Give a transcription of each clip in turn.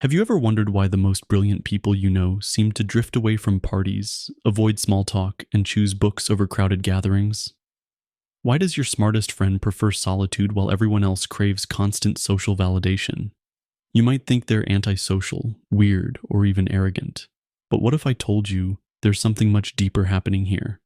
Have you ever wondered why the most brilliant people you know seem to drift away from parties, avoid small talk, and choose books over crowded gatherings? Why does your smartest friend prefer solitude while everyone else craves constant social validation? You might think they're antisocial, weird, or even arrogant. But what if I told you there's something much deeper happening here?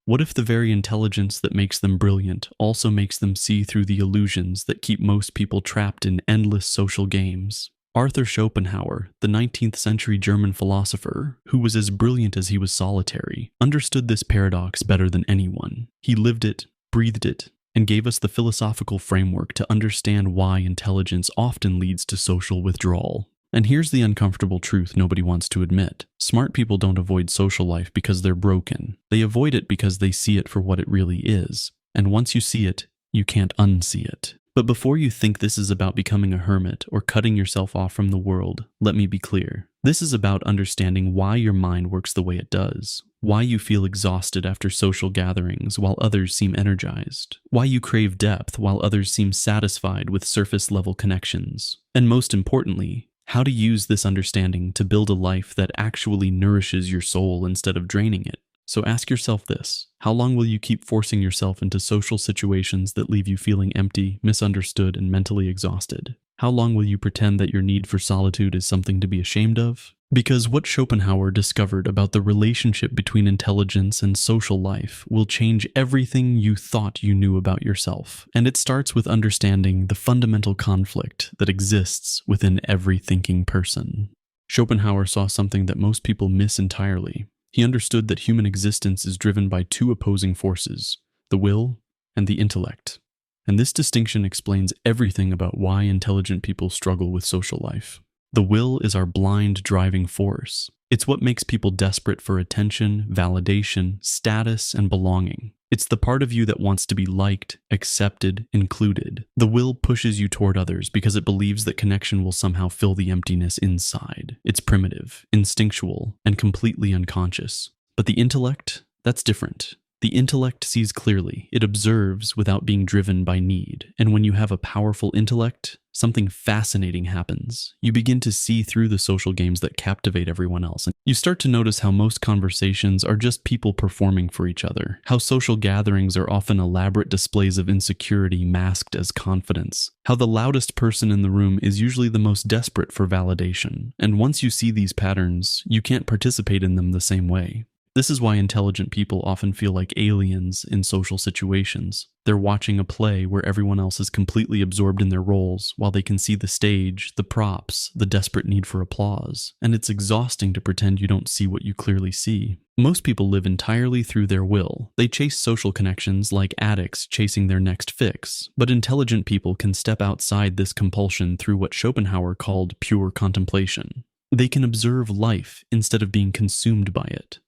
What if the very intelligence that makes them brilliant also makes them see through the illusions that keep most people trapped in endless social games? Arthur Schopenhauer, the 19th century German philosopher, who was as brilliant as he was solitary, understood this paradox better than anyone. He lived it, breathed it, and gave us the philosophical framework to understand why intelligence often leads to social withdrawal. And here's the uncomfortable truth nobody wants to admit. Smart people don't avoid social life because they're broken. They avoid it because they see it for what it really is. And once you see it, you can't unsee it. But before you think this is about becoming a hermit or cutting yourself off from the world, let me be clear. This is about understanding why your mind works the way it does, why you feel exhausted after social gatherings while others seem energized, why you crave depth while others seem satisfied with surface-level connections, and most importantly, how to use this understanding to build a life that actually nourishes your soul instead of draining it. So ask yourself this: how long will you keep forcing yourself into social situations that leave you feeling empty, misunderstood, and mentally exhausted? How long will you pretend that your need for solitude is something to be ashamed of? Because what Schopenhauer discovered about the relationship between intelligence and social life will change everything you thought you knew about yourself. And it starts with understanding the fundamental conflict that exists within every thinking person. Schopenhauer saw something that most people miss entirely. He understood that human existence is driven by two opposing forces, the will and the intellect. And this distinction explains everything about why intelligent people struggle with social life. The will is our blind driving force. It's what makes people desperate for attention, validation, status, and belonging. It's the part of you that wants to be liked, accepted, included. The will pushes you toward others because it believes that connection will somehow fill the emptiness inside. It's primitive, instinctual, and completely unconscious. But the intellect, that's different. The intellect sees clearly. It observes without being driven by need. And when you have a powerful intellect, something fascinating happens. You begin to see through the social games that captivate everyone else. And you start to notice how most conversations are just people performing for each other. How social gatherings are often elaborate displays of insecurity masked as confidence. How the loudest person in the room is usually the most desperate for validation. And once you see these patterns, you can't participate in them the same way. This is why intelligent people often feel like aliens in social situations. They're watching a play where everyone else is completely absorbed in their roles, while they can see the stage, the props, the desperate need for applause. And it's exhausting to pretend you don't see what you clearly see. Most people live entirely through their will. They chase social connections like addicts chasing their next fix. But intelligent people can step outside this compulsion through what Schopenhauer called pure contemplation. They can observe life instead of being consumed by it.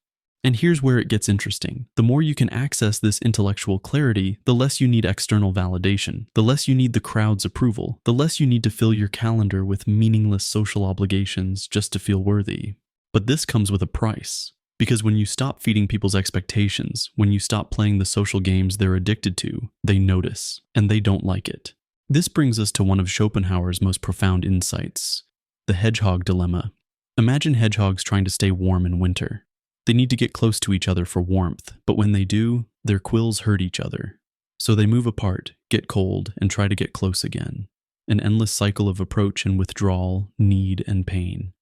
And here's where it gets interesting. The more you can access this intellectual clarity, the less you need external validation, the less you need the crowd's approval, the less you need to fill your calendar with meaningless social obligations just to feel worthy. But this comes with a price. Because when you stop feeding people's expectations, when you stop playing the social games they're addicted to, they notice, and they don't like it. This brings us to one of Schopenhauer's most profound insights: the hedgehog dilemma. Imagine hedgehogs trying to stay warm in winter. They need to get close to each other for warmth, but when they do, their quills hurt each other. So they move apart, get cold, and try to get close again. An endless cycle of approach and withdrawal, need and pain.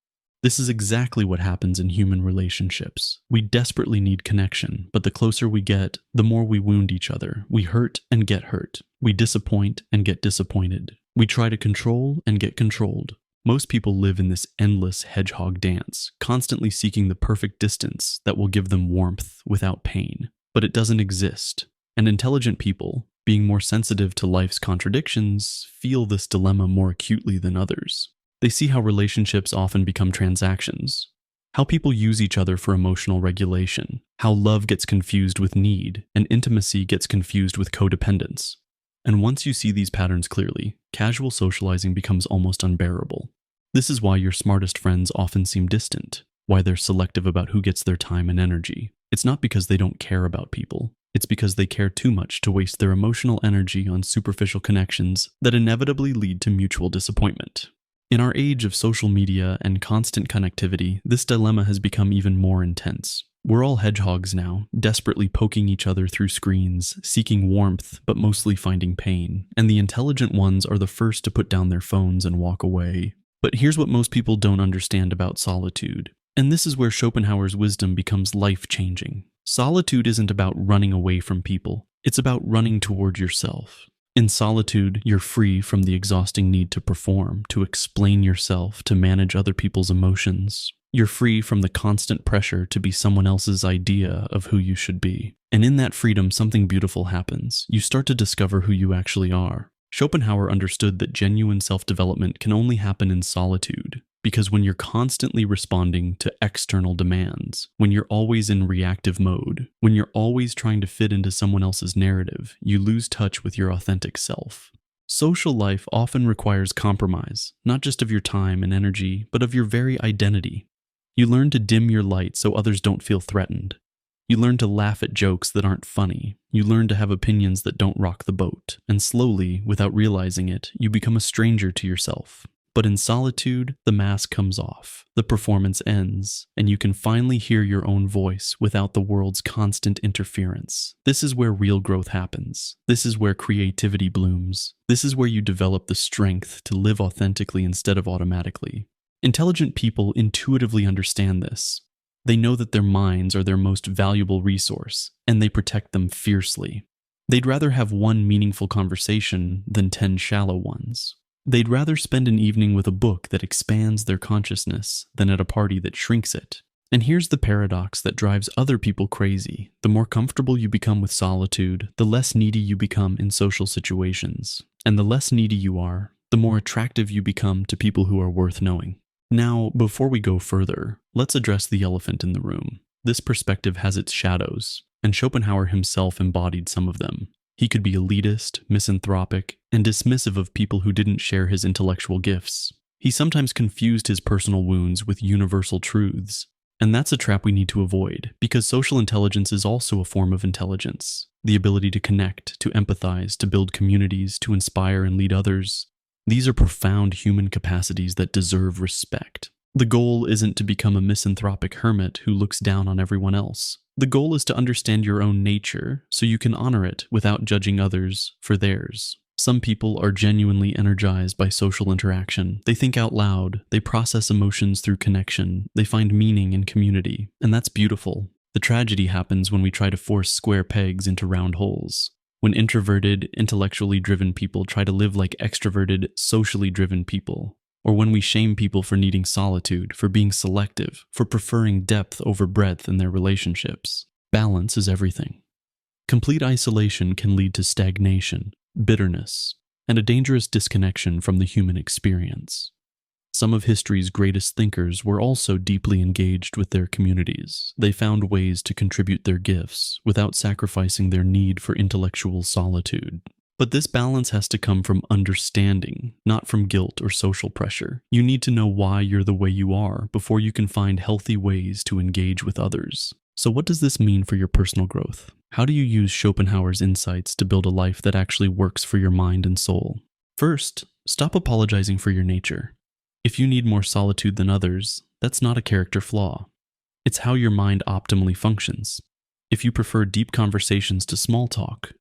This is exactly what happens in human relationships. We desperately need connection, but the closer we get, the more we wound each other. We hurt and get hurt. We disappoint and get disappointed. We try to control and get controlled. Most people live in this endless hedgehog dance, constantly seeking the perfect distance that will give them warmth without pain. But it doesn't exist. And intelligent people, being more sensitive to life's contradictions, feel this dilemma more acutely than others. They see how relationships often become transactions, how people use each other for emotional regulation, how love gets confused with need, and intimacy gets confused with codependence. And once you see these patterns clearly, casual socializing becomes almost unbearable. This is why your smartest friends often seem distant, why they're selective about who gets their time and energy. It's not because they don't care about people. It's because they care too much to waste their emotional energy on superficial connections that inevitably lead to mutual disappointment. In our age of social media and constant connectivity, this dilemma has become even more intense. We're all hedgehogs now, desperately poking each other through screens, seeking warmth, but mostly finding pain. And the intelligent ones are the first to put down their phones and walk away. But here's what most people don't understand about solitude. And this is where Schopenhauer's wisdom becomes life-changing. Solitude isn't about running away from people. It's about running toward yourself. In solitude, you're free from the exhausting need to perform, to explain yourself, to manage other people's emotions. You're free from the constant pressure to be someone else's idea of who you should be. And in that freedom, something beautiful happens. You start to discover who you actually are. Schopenhauer understood that genuine self-development can only happen in solitude. Because when you're constantly responding to external demands, when you're always in reactive mode, when you're always trying to fit into someone else's narrative, you lose touch with your authentic self. Social life often requires compromise, not just of your time and energy, but of your very identity. You learn to dim your light so others don't feel threatened. You learn to laugh at jokes that aren't funny. You learn to have opinions that don't rock the boat. And slowly, without realizing it, you become a stranger to yourself. But in solitude, the mask comes off, the performance ends, and you can finally hear your own voice without the world's constant interference. This is where real growth happens. This is where creativity blooms. This is where you develop the strength to live authentically instead of automatically. Intelligent people intuitively understand this. They know that their minds are their most valuable resource, and they protect them fiercely. They'd rather have one meaningful conversation than 10 shallow ones. They'd rather spend an evening with a book that expands their consciousness than at a party that shrinks it. And here's the paradox that drives other people crazy. The more comfortable you become with solitude, the less needy you become in social situations. And the less needy you are, the more attractive you become to people who are worth knowing. Now, before we go further, let's address the elephant in the room. This perspective has its shadows, and Schopenhauer himself embodied some of them. He could be elitist, misanthropic, and dismissive of people who didn't share his intellectual gifts. He sometimes confused his personal wounds with universal truths. And that's a trap we need to avoid, because social intelligence is also a form of intelligence. The ability to connect, to empathize, to build communities, to inspire and lead others. These are profound human capacities that deserve respect. The goal isn't to become a misanthropic hermit who looks down on everyone else. The goal is to understand your own nature so you can honor it without judging others for theirs. Some people are genuinely energized by social interaction. They think out loud, they process emotions through connection, they find meaning in community, and that's beautiful. The tragedy happens when we try to force square pegs into round holes. When introverted, intellectually driven people try to live like extroverted, socially driven people. Or when we shame people for needing solitude, for being selective, for preferring depth over breadth in their relationships. Balance is everything. Complete isolation can lead to stagnation, bitterness, and a dangerous disconnection from the human experience. Some of history's greatest thinkers were also deeply engaged with their communities. They found ways to contribute their gifts without sacrificing their need for intellectual solitude. But this balance has to come from understanding, not from guilt or social pressure. You need to know why you're the way you are before you can find healthy ways to engage with others. So what does this mean for your personal growth? How do you use Schopenhauer's insights to build a life that actually works for your mind and soul? First, stop apologizing for your nature. If you need more solitude than others, that's not a character flaw. It's how your mind optimally functions. If you prefer deep conversations to small talk,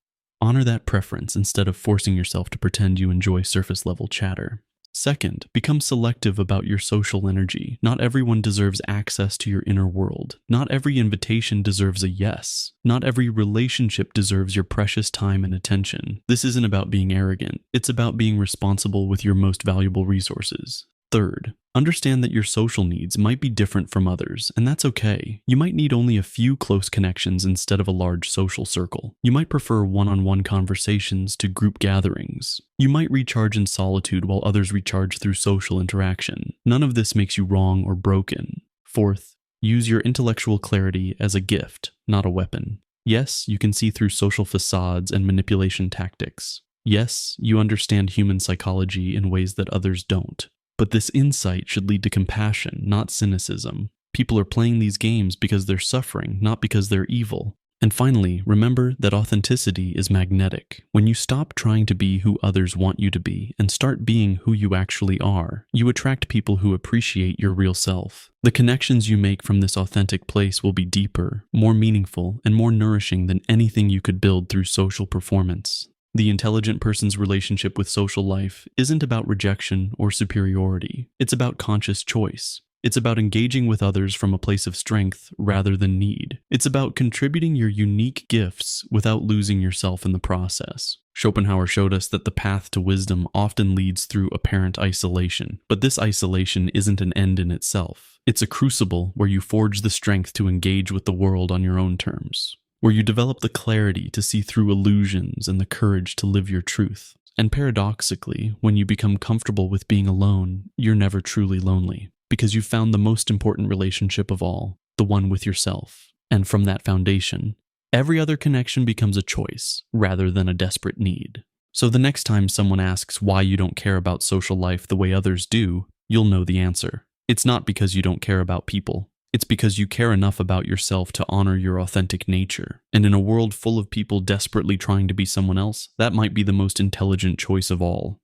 honor that preference instead of forcing yourself to pretend you enjoy surface-level chatter. Second, become selective about your social energy. Not everyone deserves access to your inner world. Not every invitation deserves a yes. Not every relationship deserves your precious time and attention. This isn't about being arrogant. It's about being responsible with your most valuable resources. Third, understand that your social needs might be different from others, and that's okay. You might need only a few close connections instead of a large social circle. You might prefer one-on-one conversations to group gatherings. You might recharge in solitude while others recharge through social interaction. None of this makes you wrong or broken. Fourth, use your intellectual clarity as a gift, not a weapon. Yes, you can see through social facades and manipulation tactics. Yes, you understand human psychology in ways that others don't. But this insight should lead to compassion, not cynicism. People are playing these games because they're suffering, not because they're evil. And finally, remember that authenticity is magnetic. When you stop trying to be who others want you to be and start being who you actually are, you attract people who appreciate your real self. The connections you make from this authentic place will be deeper, more meaningful, and more nourishing than anything you could build through social performance. The intelligent person's relationship with social life isn't about rejection or superiority. It's about conscious choice. It's about engaging with others from a place of strength rather than need. It's about contributing your unique gifts without losing yourself in the process. Schopenhauer showed us that the path to wisdom often leads through apparent isolation, but this isolation isn't an end in itself. It's a crucible where you forge the strength to engage with the world on your own terms, where you develop the clarity to see through illusions and the courage to live your truth. And paradoxically, when you become comfortable with being alone, you're never truly lonely, because you've found the most important relationship of all, the one with yourself. And from that foundation, every other connection becomes a choice rather than a desperate need. So the next time someone asks why you don't care about social life the way others do, you'll know the answer. It's not because you don't care about people. It's because you care enough about yourself to honor your authentic nature. And in a world full of people desperately trying to be someone else, that might be the most intelligent choice of all.